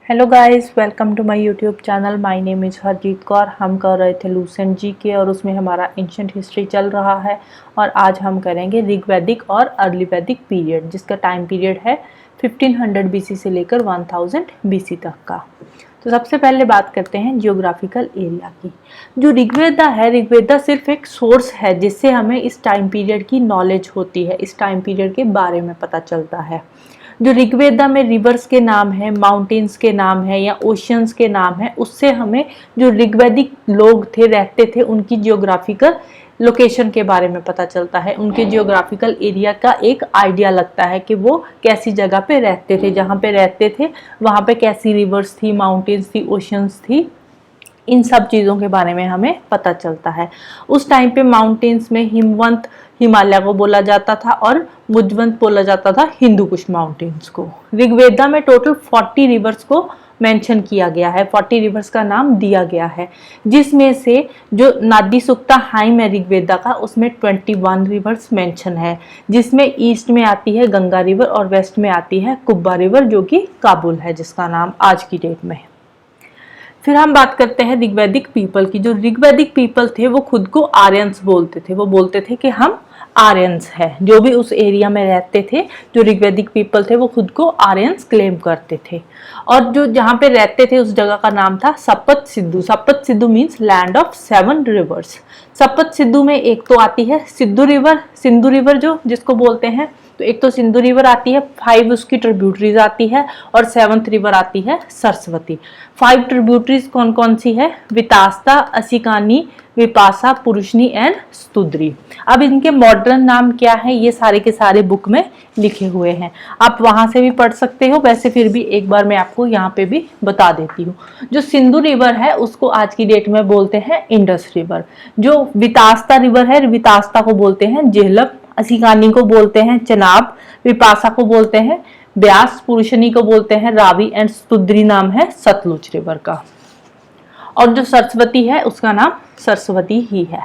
Hello guys, welcome to my YouTube channel. My name is Harjeet Kaur. हम कर रहे थे लूसेंट जी के और उसमें हमारा एंशिएंट हिस्ट्री चल रहा है और आज हम करेंगे ऋग्वैदिक और अर्ली वैदिक पीरियड, जिसका टाइम पीरियड है 1500 बीसी से लेकर 1000 बीसी तक का। तो सबसे पहले बात करते हैं जियोग्राफिकल एरिया की। जो ऋग्वेदा है, ऋग्वेदा सिर्फ एक सोर्स है जिससे हमें इस टाइम पीरियड की नॉलेज होती है, इस टाइम पीरियड के बारे में पता चलता है। जो ऋग्वेदा में रिवर्स के नाम है, माउंटेन्स के नाम है या ओशियंस के नाम है, उससे हमें जो ऋग्वैदिक लोग थे, रहते थे, उनकी जियोग्राफिकल लोकेशन के बारे में पता चलता है। उनके जियोग्राफिकल एरिया का एक आइडिया लगता है कि वो कैसी जगह पे रहते थे, जहाँ पे रहते थे वहाँ पे कैसी रिवर्स थी, माउंटेन्स थी, ओशियंस थी। इन सब चीज़ों के बारे में हमें पता चलता है। उस टाइम पे माउंटेन्स में हिमवंत हिमालय को बोला जाता था और मुजवंत बोला जाता था हिंदू कुश माउंटेन्स को। ऋग्वेदा में टोटल 40 रिवर्स को मेंशन किया गया है, 40 रिवर्स का नाम दिया गया है, जिसमें से जो नादी सुक्ता हाइम है ऋग्वेदा का, उसमें 21 रिवर्स मेंशन है, जिसमें ईस्ट में आती है गंगा रिवर और वेस्ट में आती है कुब्बा रिवर, जो कि काबुल है, जिसका नाम आज की डेट में है। फिर हम बात करते हैं ऋग्वैदिक पीपल की। जो ऋग्वैदिक पीपल थे वो खुद को आर्यंस बोलते थे। वो बोलते थे कि हम आर्यंस हैं। जो भी उस एरिया में रहते थे, जो ऋग्वैदिक पीपल थे, वो खुद को आर्यंस क्लेम करते थे। और जो जहाँ पे रहते थे उस जगह का नाम था सपत सिद्धू। सपत Sidhu means land of 7 reverse. सपत सिद्धू में एक तो आती है सिद्धू रिवर, सिंधु रिवर जो जिसको बोलते हैं। तो एक तो सिंधु रिवर आती है, 5 उसकी ट्रिब्यूटरीज आती है और 7th रिवर आती है सरस्वती। 5 ट्रिब्यूटरीज कौन कौन सी है? वितास्ता, असिकानी, विपासा, पुरुषनी एंड स्तुद्री। अब इनके मॉडर्न नाम क्या है, ये सारे के सारे बुक में लिखे हुए हैं। आप वहां से भी पढ़ सकते हो, वैसे फिर भी एक बार मैं आपको यहाँ पे भी बता देती हूँ। जो सिंधु रिवर है उसको आज की डेट में बोलते हैं इंडस रिवर। जो वितास्ता रिवर है, वितास्ता को बोलते हैं जेहलम, असिकानी को बोलते हैं चनाब, विपासा को बोलते हैं ब्यास, पुरुषनी को बोलते हैं रावी एंड स्तुद्री नाम है सतलुज रिवर का। और जो सरस्वती है उसका नाम सरस्वती ही है।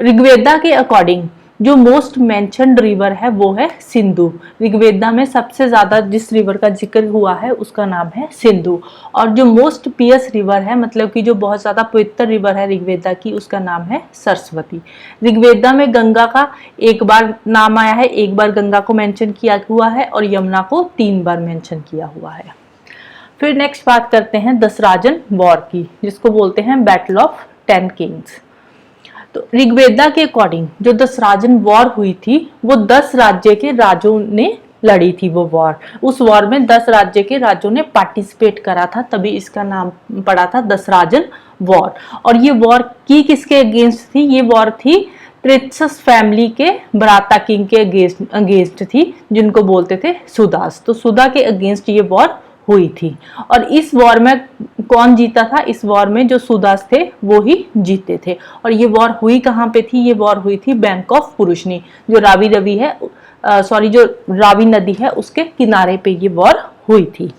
ऋग्वेदा के अकॉर्डिंग जो मोस्ट मेंशन्ड रिवर है वो है सिंधु। ऋग्वेदा में सबसे ज्यादा जिस रिवर का जिक्र हुआ है उसका नाम है सिंधु। और जो मोस्ट पियस रिवर है, मतलब कि जो बहुत ज्यादा पवित्र रिवर है ऋग्वेदा की, उसका नाम है सरस्वती। ऋग्वेदा में गंगा का एक बार नाम आया है, एक बार गंगा को मेंशन किया हुआ है और यमुना को 3 बार मेंशन किया हुआ है। फिर नेक्स्ट बात करते हैं दसराजन वॉर की, जिसको बोलते हैं बैटल ऑफ 10 किंग्स। तो ऋग्वेदा के अकॉर्डिंग जो दसराजन वॉर हुई थी वो 10 राज्य के राजों ने लड़ी थी। वो वॉर, उस वॉर में 10 राज्य के राजों ने पार्टिसिपेट करा था, तभी इसका नाम पड़ा था दसराजन वॉर। और ये वॉर की किसके अगेंस्ट थी? ये वॉर थी त्रित्सस फैमिली के बराता किंग के अगेंस्ट थी, जिनको बोलते थे सुदास। तो सुदा के अगेंस्ट ये वॉर हुई थी। और इस वॉर में कौन जीता था? इस वॉर में जो सुदास थे वो ही जीते थे। और ये वॉर हुई कहाँ पे थी? ये वॉर हुई थी बैंक ऑफ पुरुषनी, जो जो रावी नदी है उसके किनारे पे ये वॉर हुई थी।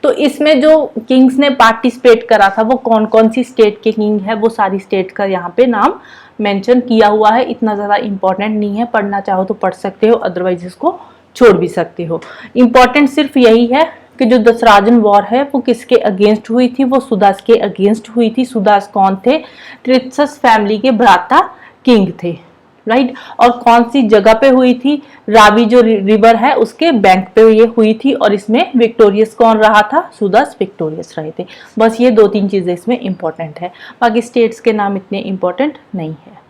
तो इसमें जो किंग्स ने पार्टिसिपेट करा था वो कौन कौन सी स्टेट के किंग है, वो सारी स्टेट का यहाँ पे नाम मेंशन किया हुआ है। इतना ज्यादा इंपॉर्टेंट नहीं है, पढ़ना चाहो तो पढ़ सकते हो, अदरवाइज इसको छोड़ भी सकते हो। इंपॉर्टेंट सिर्फ यही है कि जो दसराजन वॉर है वो किसके अगेंस्ट हुई थी? वो सुदास के अगेंस्ट हुई थी। सुदास कौन थे? त्रित्सस फैमिली के भ्राता किंग थे, राइट। और कौन सी जगह पे हुई थी? रावी जो रिवर है उसके बैंक पे ये हुई थी। और इसमें विक्टोरियस कौन रहा था? सुदास विक्टोरियस रहे थे। बस ये 2-3 चीजें इसमें इंपॉर्टेंट है, बाकी स्टेट्स के नाम इतने इंपॉर्टेंट नहीं है।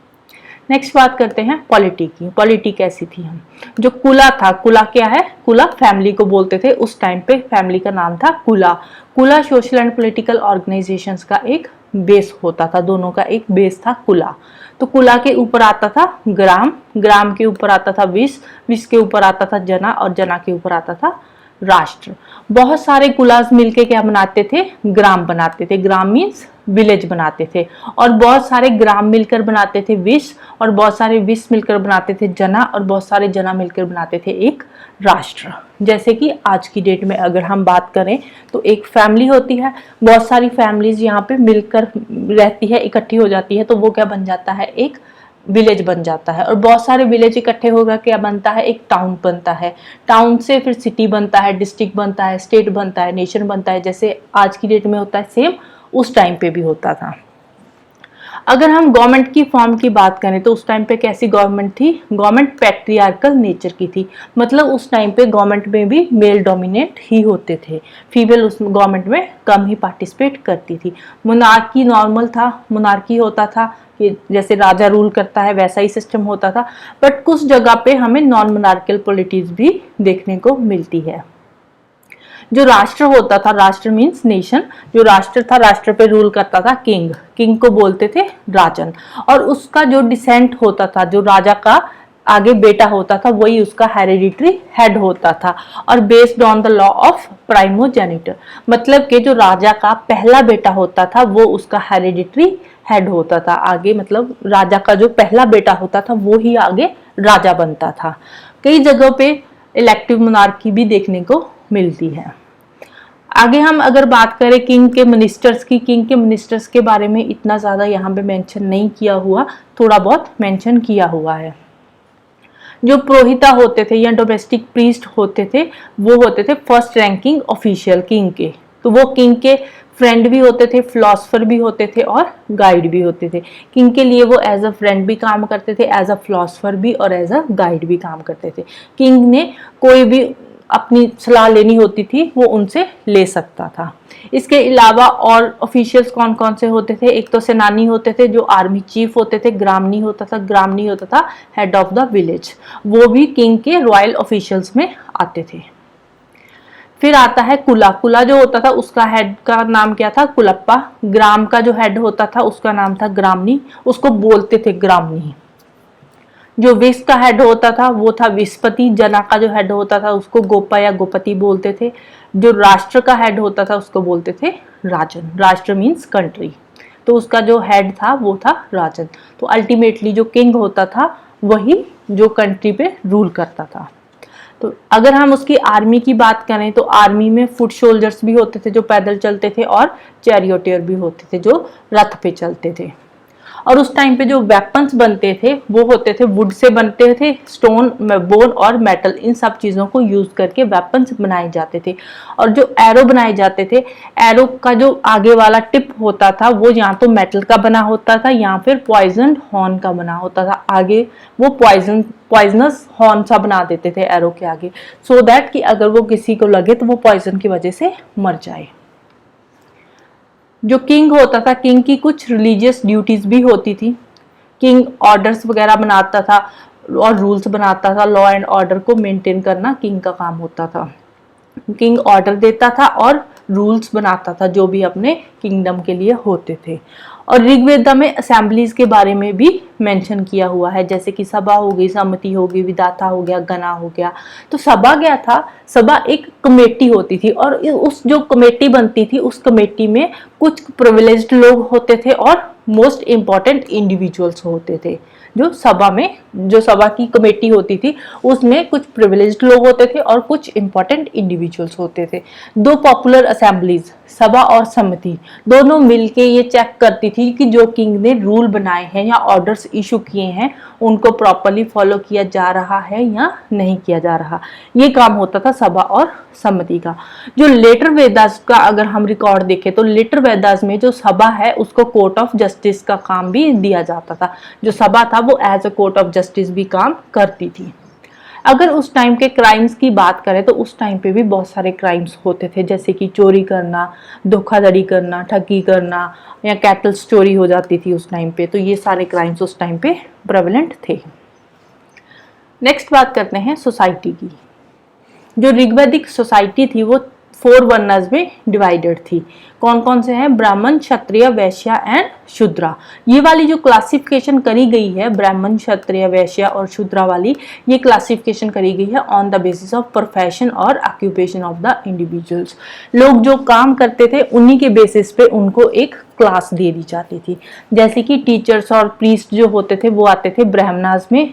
नेक्स्ट बात करते हैं पॉलिटी की। पॉलिटी कैसी थी? हम जो कुला था, कुला क्या है? कुला फैमिली को बोलते थे। उस टाइम पे फैमिली का नाम था कुला। कुला सोशल एंड पॉलिटिकल ऑर्गेनाइजेशंस का एक बेस होता था, दोनों का एक बेस था कुला। तो कुला के ऊपर आता था ग्राम, ग्राम के ऊपर आता था विश, विश के ऊपर आता था जना और जना के ऊपर आता था राष्ट्र। बहुत सारे कुलास मिलके क्या बनाते थे? ग्राम बनाते थे। ग्राम मीन्स विलेज बनाते थे। और बहुत सारे ग्राम मिलकर बनाते थे विश, और बहुत सारे विश मिलकर बनाते थे जना, और बहुत सारे जना मिलकर बनाते थे एक राष्ट्र। जैसे कि आज की डेट में अगर हम बात करें तो एक फैमिली होती है, बहुत सारी फैमिलीज यहाँ पे मिलकर रहती है, इकट्ठी हो जाती है, तो वो क्या बन जाता है? एक विलेज बन जाता है और बहुत सारे विलेज इकट्ठे होकर क्या बनता है, एक टाउन बनता है। टाउन से फिर सिटी बनता है, डिस्ट्रिक्ट बनता है, स्टेट बनता है, नेशन बनता है, जैसे आज की डेट में होता है सेम उस टाइम पे भी होता था। अगर हम गवर्नमेंट की फॉर्म की बात करें तो उस टाइम पे कैसी गवर्नमेंट थी, गवर्नमेंट पैट्रियार्कल नेचर की थी, मतलब उस टाइम पे गवर्नमेंट में भी मेल डोमिनेट ही होते थे, फीमेल उस गवर्नमेंट में कम ही पार्टिसिपेट करती थी। मोनार्की नॉर्मल था, मोनार्की होता था कि जैसे राजा रूल करता है वैसा ही सिस्टम होता था, बट कुछ जगह पे हमें नॉन मोनार्कल पॉलिटिक्स भी देखने को मिलती है। जो राष्ट्र होता था, राष्ट्र मीन्स नेशन, जो राष्ट्र था, राष्ट्र पे रूल करता था किंग, किंग को बोलते थे राजन, और उसका जो डिसेंट होता था, जो राजा का आगे बेटा होता था, वही उसका हेरिडिटरी हेड होता था, और based on the law of primogenitor, मतलब कि जो राजा का पहला बेटा होता था वो उसका हेरिडिटरी हेड होता था आगे, मतलब राजा का जो पहला बेटा होता था वो ही आगे राजा बनता था। कई जगहों पे इलेक्टिव मोनार्की भी देखने को मिलती है। आगे हम अगर बात करें किंग के मिनिस्टर्स की, किंग के मिनिस्टर्स के बारे में इतना ज़्यादा यहाँ पे मेंशन नहीं किया हुआ, थोड़ा बहुत मेंशन किया हुआ है। जो पुरोहिता होते थे या डोमेस्टिक प्रीस्ट होते थे वो होते थे फर्स्ट रैंकिंग ऑफिशियल किंग के, तो वो किंग के फ्रेंड भी होते थे, फिलोसफर भी होते थे और गाइड भी होते थे। किंग के लिए वो एज अ फ्रेंड भी काम करते थे, एज अ फिलोसफर भी और एज अ गाइड भी काम करते थे। किंग ने कोई भी अपनी सलाह लेनी होती थी वो उनसे ले सकता था। इसके अलावा और ऑफिशियल्स कौन कौन से होते थे, एक तो सेनानी होते थे जो आर्मी चीफ होते थे, ग्रामनी होता था, ग्रामनी होता था हेड ऑफ द विलेज, वो भी किंग के रॉयल ऑफिशियल्स में आते थे। फिर आता है कुला, कुला जो होता था उसका हेड का नाम क्या था, कुलप्पा। ग्राम का जो हेड होता था उसका नाम था ग्रामनी, उसको बोलते थे ग्रामनी। जो विष का हेड होता था वो था विस्पति। जना का जो हेड होता था उसको गोपा या गोपति बोलते थे। जो राष्ट्र का हेड होता था उसको बोलते थे राजन, राष्ट्र मीन्स कंट्री, तो उसका जो हेड था वो था राजन। तो अल्टीमेटली जो किंग होता था वही जो कंट्री पे रूल करता था। तो अगर हम उसकी आर्मी की बात करें तो आर्मी में फुट सोल्जर्स भी होते थे जो पैदल चलते थे, और चैरियोटियर भी होते थे जो रथ पे चलते थे। और उस टाइम पे जो वेपन्स बनते थे वो होते थे वुड से बनते थे, स्टोन, बोन और मेटल, इन सब चीज़ों को यूज करके वेपन्स बनाए जाते थे। और जो एरो बनाए जाते थे, एरो का जो आगे वाला टिप होता था वो या तो मेटल का बना होता था या फिर पॉइजन हॉर्न का बना होता था। आगे वो पॉइजनस हॉर्न सा बना देते थे एरो के आगे, सो दैट कि अगर वो किसी को लगे तो वो पॉइजन की वजह से मर जाए। जो किंग होता था, किंग की कुछ रिलीजियस ड्यूटीज भी होती थी। किंग ऑर्डर्स वगैरह बनाता था और रूल्स बनाता था, लॉ एंड ऑर्डर को मेंटेन करना किंग का काम होता था। किंग ऑर्डर देता था और रूल्स बनाता था जो भी अपने किंगडम के लिए होते थे। और ऋग्वेदा में असेंबलीज के बारे में भी मेंशन किया हुआ है, जैसे कि सभा हो गई, सम्मति हो गई, विधाता हो गया, गणा हो गया। तो सभा क्या था, सभा एक कमेटी होती थी और उस जो कमेटी बनती थी उस कमेटी में कुछ प्रिविलेज्ड लोग होते थे और मोस्ट इंपॉर्टेंट इंडिविजुअल्स होते थे। जो सभा में, जो सभा की कमेटी होती थी उसमें कुछ प्रिविलेज्ड लोग होते थे और कुछ इंपॉर्टेंट इंडिविजुअल्स होते थे। दो पॉपुलर असेंबलीज, सभा और सम्मति, दोनों मिलके ये चेक करती थी कि जो किंग ने रूल बनाए हैं या ऑर्डर्स इशू किए हैं उनको प्रॉपरली फॉलो किया जा रहा है या नहीं किया जा रहा। ये काम होता था सभा और सम्मति का। जो लेटर वेदास का अगर हम रिकॉर्ड देखें तो लेटर वेदास में जो सभा है उसको कोर्ट ऑफ जस्टिस का काम भी दिया जाता था। जो सभा था वो as a court of justice भी काम करती थी। अगर उस टाइम के क्राइम्स की बात करें तो उस टाइम पे भी बहुत सारे क्राइम्स होते थे, जैसे कि चोरी करना, धोखाधड़ी करना, ठगी करना, या कैटल चोरी हो जाती थी उस टाइम पे। तो ये सारे क्राइम्स उस टाइम पे प्रेवलेंट थे। नेक्स्ट बात करते हैं सोसाइटी की। जो ऋग्वैदिक सोसाइटी थी वो 4 वर्णास में डिवाइडेड थी। कौन कौन से हैं, ब्राह्मण, क्षत्रिय, वैश्य एंड शूद्रा। ये वाली जो क्लासिफिकेशन करी गई है ब्राह्मण, क्षत्रिय, वैश्य और शूद्रा वाली, ये क्लासिफिकेशन करी गई है on the basis of profession और ऑक्यूपेशन ऑफ द इंडिविजुअल्स। लोग जो काम करते थे उन्हीं के बेसिस पे उनको एक क्लास दे दी जाती थी। जैसे कि टीचर्स और प्रीस्ट जो होते थे वो आते थे ब्राह्मणास में,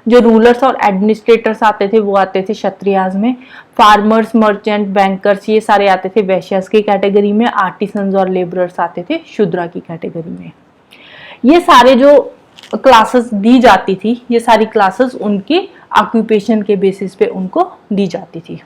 जो रूलर्स और एडमिनिस्ट्रेटर्स आते थे वो आते थे क्षत्रियाज में, फार्मर्स, मर्चेंट, बैंकर्स ये सारे आते थे वैश्यास की कैटेगरी में, आर्टिसंस और लेबरर्स आते थे शूद्रा की कैटेगरी में। ये सारे जो क्लासेस दी जाती थी, ये सारी क्लासेस उनकी ऑक्यूपेशन के बेसिस पे उनको दी जाती थी।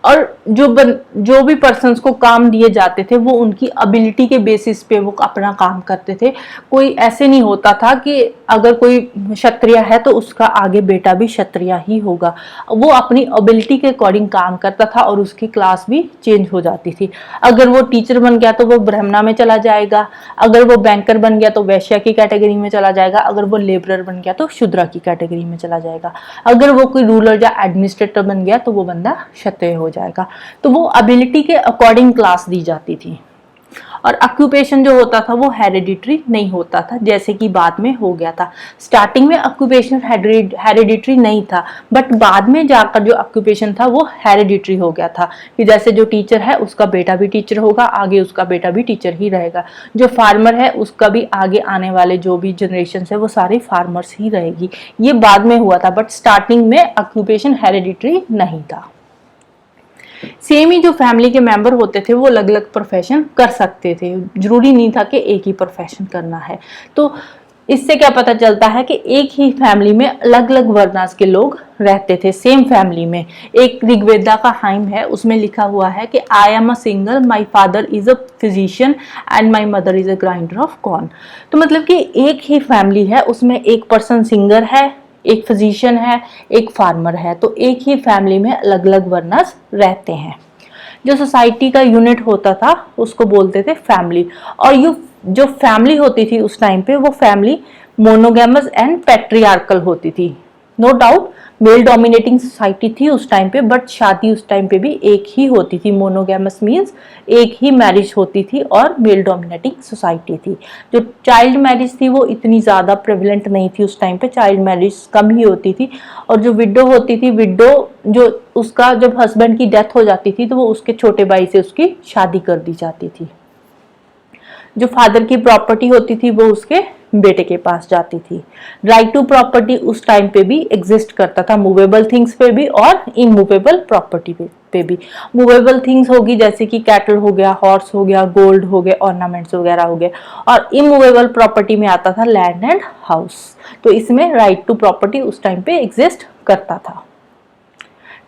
और जो भी पर्सन्स को काम दिए जाते थे वो उनकी एबिलिटी के बेसिस पे वो अपना काम करते थे। कोई ऐसे नहीं होता था कि अगर कोई क्षत्रिय है तो उसका आगे बेटा भी क्षत्रिय ही होगा। वो अपनी एबिलिटी के अकॉर्डिंग काम करता था और उसकी क्लास भी चेंज हो जाती थी। अगर वो टीचर बन गया तो वो ब्राह्मणा में चला जाएगा, अगर वो बैंकर बन गया तो वैश्य की कैटेगरी में चला जाएगा, अगर वो लेबरर बन गया तो शूद्रा की कैटेगरी में चला जाएगा, अगर वो कोई रूलर या एडमिनिस्ट्रेटर बन गया तो वो बंदा क्षत्रिय हो जाएगा। तो वो एबिलिटी के अकॉर्डिंग क्लास दी जाती थी। और ऑक्यूपेशन जो होता था वो हेरिडिटरी नहीं होता था, जैसे कि बाद में हो गया था। स्टार्टिंग में ऑक्यूपेशन हेरिडिटरी नहीं था, बट बाद में जाकर जो ऑक्यूपेशन था वो हेरिडिटरी हो गया था कि जैसे जो टीचर है उसका बेटा भी टीचर होगा, आगे उसका बेटा भी टीचर ही रहेगा। जो फार्मर है उसका भी आगे आने वाले जो भी जनरेशन है वो सारे फार्मर्स ही रहेगी। ये बाद में हुआ था, बट स्टार्टिंग में ऑक्यूपेशन हेरिडिटरी नहीं था। सेम ही जो फैमिली के मेंबर होते थे वो अलग अलग प्रोफेशन कर सकते थे, जरूरी नहीं था कि एक ही प्रोफेशन करना है। तो इससे क्या पता चलता है कि एक ही फैमिली में अलग अलग वर्णास के लोग रहते थे। सेम फैमिली में एक ऋग्वेदा का हाइम है, उसमें लिखा हुआ है कि I am a singer, my father is a physician and my mother is a grinder of corn. तो मतलब कि एक ही फैमिली है, उसमें एक पर्सन सिंगर है, एक फिजिशियन है, एक फार्मर है। तो एक ही फैमिली में अलग अलग वर्णास रहते हैं। जो सोसाइटी का यूनिट होता था उसको बोलते थे फैमिली। और जो फैमिली होती थी उस टाइम पे वो फैमिली मोनोगैमस एंड पैट्रियार्कल होती थी। No doubt male dominating society थी उस टाइम पे, बट शादी उस टाइम पे भी एक ही होती थी। मोनोगैमस मींस एक ही मैरिज होती थी और मेल डोमिनेटिंग सोसाइटी थी। जो चाइल्ड मैरिज थी वो इतनी ज़्यादा प्रेवलेंट नहीं थी उस टाइम पे, चाइल्ड मैरिज कम ही होती थी। और जो विडो होती थी, विडो जो उसका जब हस्बैंड की डेथ हो जाती थी तो वो उसके छोटे भाई से उसकी शादी कर दी जाती थी। जो फादर की प्रॉपर्टी होती थी वो उसके बेटे के पास जाती थी। राइट टू प्रॉपर्टी उस टाइम पे भी एग्जिस्ट करता था, मूवेबल थिंग्स पे भी और इमूवेबल प्रॉपर्टी पे भी। मूवेबल थिंग्स होगी जैसे कि कैटल हो गया, हॉर्स हो गया, गोल्ड हो गए, ऑर्नामेंट्स वगैरह हो गए। और इमूवेबल प्रॉपर्टी में आता था लैंड एंड हाउस। तो इसमें राइट टू प्रॉपर्टी उस टाइम पे एग्जिस्ट करता था।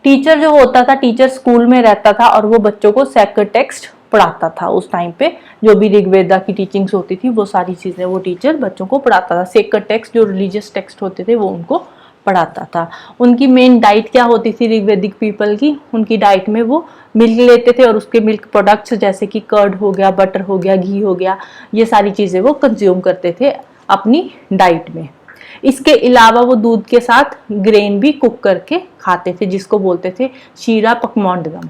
टीचर जो होता था, टीचर स्कूल में रहता था और वो बच्चों को सेक्रेड टेक्स्ट पढ़ाता था। उस टाइम पे जो भी ऋग्वेदा की टीचिंग्स होती थी वो सारी चीजें वो टीचर बच्चों को पढ़ाता था। सेक्रेड टेक्स्ट जो रिलीजियस टेक्स्ट होते थे वो उनको पढ़ाता था। उनकी मेन डाइट क्या होती थी ऋग्वेदिक पीपल की? उनकी डाइट में वो मिल्क लेते थे और उसके मिल्क प्रोडक्ट्स जैसे कि कर्ड हो गया, बटर हो गया, घी हो गया, ये सारी चीजें वो कंज्यूम करते थे अपनी डाइट में। इसके अलावा वो दूध के साथ ग्रेन भी कुक करके खाते थे जिसको बोलते थे शीरा पकमोंडगम।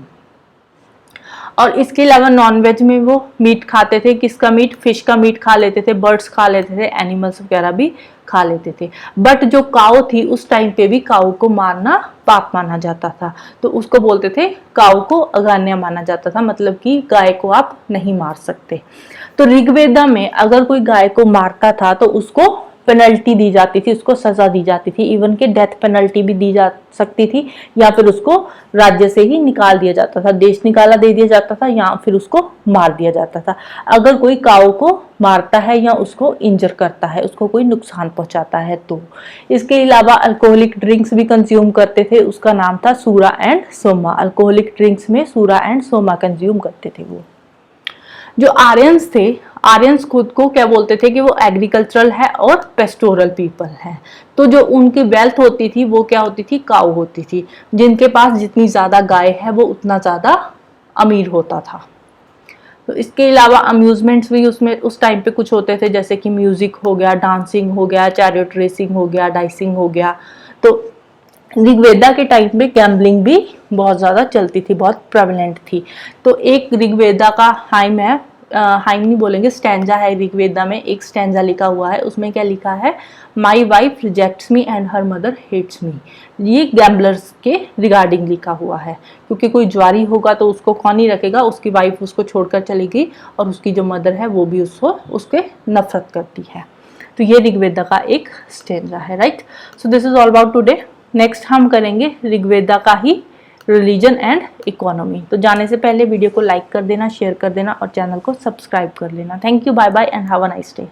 और इसके अलावा नॉनवेज में वो मीट खाते थे। किसका मीट? फिश का मीट खा लेते थे, बर्ड्स खा लेते थे, एनिमल्स वगैरह भी खा लेते थे। बट जो काऊ थी उस टाइम पे भी काऊ को मारना पाप माना जाता था, तो उसको बोलते थे काऊ को अगान्य माना जाता था, मतलब कि गाय को आप नहीं मार सकते। तो ऋग्वेदा में अगर कोई गाय को मारता था तो उसको पेनल्टी दी जाती थी, उसको सजा दी जाती थी। इवन के डेथ पेनल्टी भी दी जा सकती थी, या फिर उसको राज्य से ही निकाल दिया जाता था, देश निकाला दे दिया जाता था, या फिर उसको मार दिया जाता था अगर कोई काऊ को मारता है या उसको इंजर करता है, उसको कोई नुकसान पहुंचाता है तो। इसके अलावा अल्कोहलिक ड्रिंक्स भी कंज्यूम करते थे, उसका नाम था सूरा एंड सोमा। अल्कोहलिक ड्रिंक्स में सूरा एंड सोमा कंज्यूम करते थे वो। जो आर्यंस थे, आर्यंस खुद को क्या बोलते थे कि वो एग्रीकल्चरल है और पेस्टोरल पीपल है। तो जो उनकी वेल्थ होती थी वो क्या होती थी? काऊ होती थी। जिनके पास जितनी ज्यादा गाय है वो उतना ज्यादा अमीर होता था। तो इसके अलावा अम्यूजमेंट्स भी उसमें उस टाइम पे कुछ होते थे, जैसे कि म्यूजिक हो गया, डांसिंग हो गया, चैरियट रेसिंग हो गया, डाइसिंग हो गया। तो ऋग्वेदा के टाइम पे गैम्बलिंग भी बहुत ज़्यादा चलती थी, बहुत प्रेवलेंट थी। तो एक ऋग्वेदा का हाइम है, हाइम नहीं बोलेंगे, स्टैंजा है ऋग्वेदा में। एक स्टैंजा लिखा हुआ है, उसमें क्या लिखा है? My wife rejects me and her mother hates me. ये गैम्बलर्स के रिगार्डिंग लिखा हुआ है, क्योंकि कोई ज्वारी होगा तो उसको कौन ही रखेगा, उसकी वाइफ उसको छोड़कर चली गई और उसकी जो मदर है वो भी उसके नफरत करती है। तो ये ऋग्वेदा का एक स्टैंजा है, right. So this is all about today. Next हम करेंगे ऋग्वेदा का ही रिलीजन एंड इकोनॉमी। तो जाने से पहले वीडियो को लाइक कर देना, शेयर कर देना और चैनल को सब्सक्राइब कर लेना। Thank you, bye bye and have a nice day.